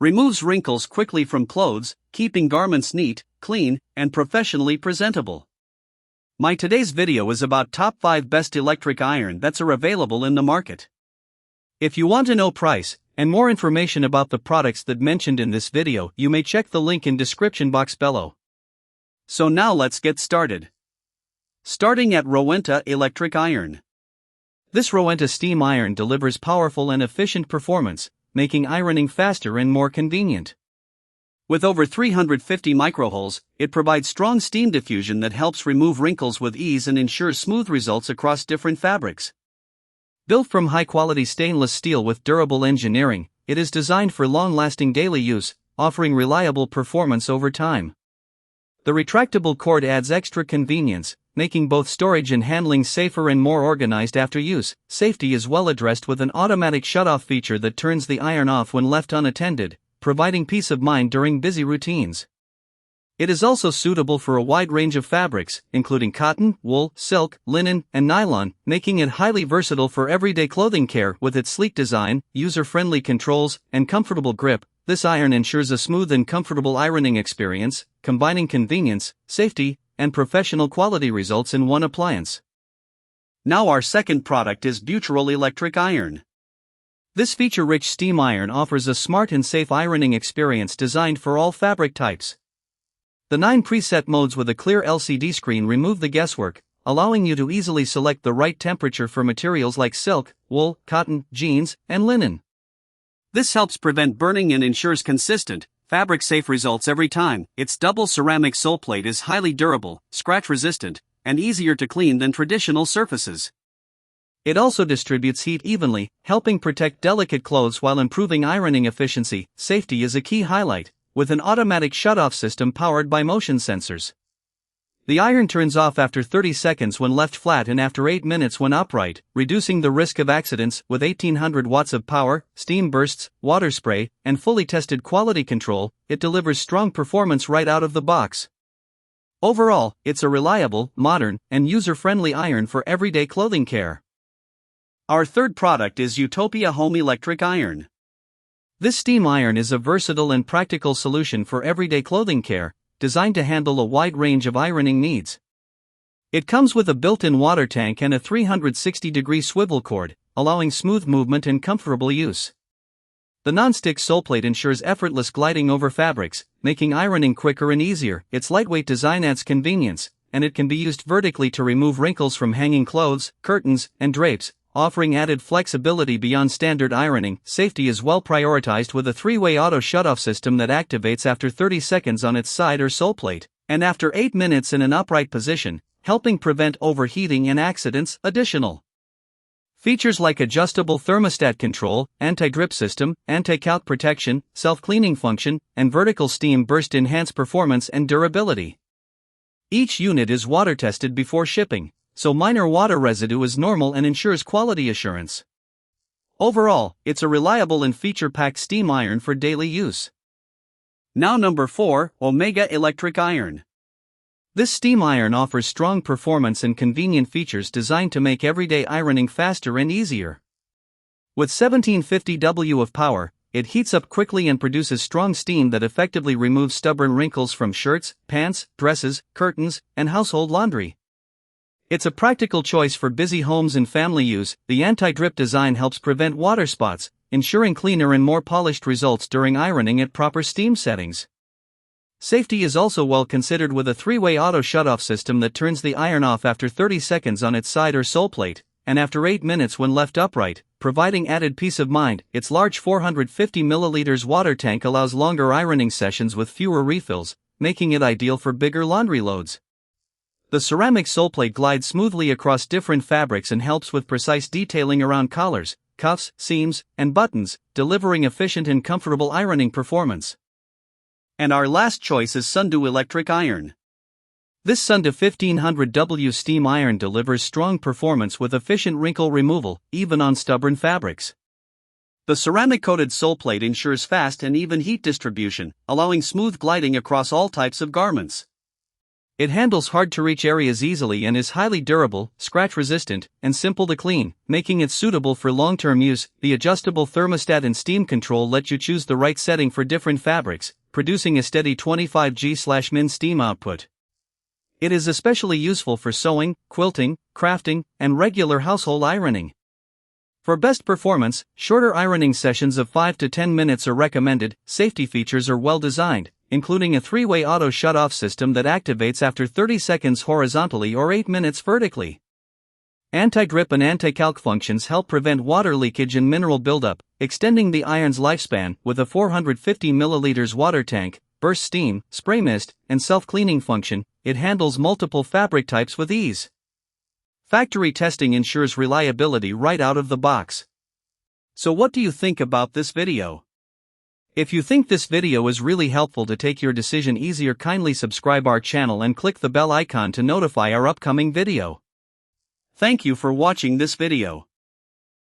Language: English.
Removes wrinkles quickly from clothes, keeping garments neat, clean, and professionally presentable. My today's video is about top 5 best electric iron that's are available in the market. If you want to know price and more information about the products that mentioned in this video, you may check the link in description box below. So now let's get started. Starting at Rowenta electric iron. This Rowenta steam iron delivers powerful and efficient performance, making ironing faster and more convenient. With over 350 microholes, it provides strong steam diffusion that helps remove wrinkles with ease and ensures smooth results across different fabrics. Built from high-quality stainless steel with durable engineering, it is designed for long-lasting daily use, offering reliable performance over time. The retractable cord adds extra convenience, making both storage and handling safer and more organized after use. Safety is well addressed with an automatic shut-off feature that turns the iron off when left unattended, providing peace of mind during busy routines. It is also suitable for a wide range of fabrics, including cotton, wool, silk, linen, and nylon, making it highly versatile for everyday clothing care. With its sleek design, user-friendly controls, and comfortable grip, this iron ensures a smooth and comfortable ironing experience, combining convenience, safety, and professional quality results in one appliance. Now our second product is Beautural electric iron. This feature-rich steam iron offers a smart and safe ironing experience designed for all fabric types. The 9 preset modes with a clear LCD screen remove the guesswork, allowing you to easily select the right temperature for materials like silk, wool, cotton, jeans, and linen. This helps prevent burning and ensures consistent, fabric-safe results every time. Its double ceramic sole plate is highly durable, scratch-resistant, and easier to clean than traditional surfaces. It also distributes heat evenly, helping protect delicate clothes while improving ironing efficiency. Safety is a key highlight, with an automatic shut-off system powered by motion sensors. The iron turns off after 30 seconds when left flat and after 8 minutes when upright, reducing the risk of accidents. With 1800 watts of power, steam bursts, water spray, and fully tested quality control, it delivers strong performance right out of the box. Overall, it's a reliable, modern, and user-friendly iron for everyday clothing care. Our third product is Utopia home electric iron. This steam iron is a versatile and practical solution for everyday clothing care, designed to handle a wide range of ironing needs. It comes with a built-in water tank and a 360-degree swivel cord, allowing smooth movement and comfortable use. The non-stick sole plate ensures effortless gliding over fabrics, making ironing quicker and easier. Its lightweight design adds convenience, and it can be used vertically to remove wrinkles from hanging clothes, curtains, and drapes, offering added flexibility beyond standard ironing. Safety is well prioritized with a 3-way auto shutoff system that activates after 30 seconds on its side or sole plate, and after 8 minutes in an upright position, helping prevent overheating and accidents. Additional features like adjustable thermostat control, anti-drip system, anti-calc protection, self-cleaning function, and vertical steam burst enhance performance and durability. Each unit is water tested before shipping, so minor water residue is normal and ensures quality assurance. Overall, it's a reliable and feature-packed steam iron for daily use. Now number 4, Omaiga electric iron. This steam iron offers strong performance and convenient features designed to make everyday ironing faster and easier. With 1750 W of power, it heats up quickly and produces strong steam that effectively removes stubborn wrinkles from shirts, pants, dresses, curtains, and household laundry. It's a practical choice for busy homes and family use. The anti-drip design helps prevent water spots, ensuring cleaner and more polished results during ironing at proper steam settings. Safety is also well considered with a 3-way auto shutoff system that turns the iron off after 30 seconds on its side or sole plate, and after 8 minutes when left upright, providing added peace of mind. Its large 450 milliliters water tank allows longer ironing sessions with fewer refills, making it ideal for bigger laundry loads. The ceramic sole plate glides smoothly across different fabrics and helps with precise detailing around collars, cuffs, seams, and buttons, delivering efficient and comfortable ironing performance. And our last choice is Sundu electric iron. This Sundu 1500W steam iron delivers strong performance with efficient wrinkle removal, even on stubborn fabrics. The ceramic-coated sole plate ensures fast and even heat distribution, allowing smooth gliding across all types of garments. It handles hard-to-reach areas easily and is highly durable, scratch-resistant, and simple to clean, making it suitable for long-term use. The adjustable thermostat and steam control let you choose the right setting for different fabrics, producing a steady 25G/min steam output. It is especially useful for sewing, quilting, crafting, and regular household ironing. For best performance, shorter ironing sessions of 5 to 10 minutes are recommended. Safety features are well designed, including a 3-way auto shut-off system that activates after 30 seconds horizontally or 8 minutes vertically. Anti-drip and anti-calc functions help prevent water leakage and mineral buildup, extending the iron's lifespan. With a 450 ml water tank, burst steam, spray mist, and self-cleaning function, it handles multiple fabric types with ease. Factory testing ensures reliability right out of the box. So what do you think about this video? If you think this video is really helpful to take your decision easier, kindly subscribe our channel and click the bell icon to notify our upcoming video. Thank you for watching this video.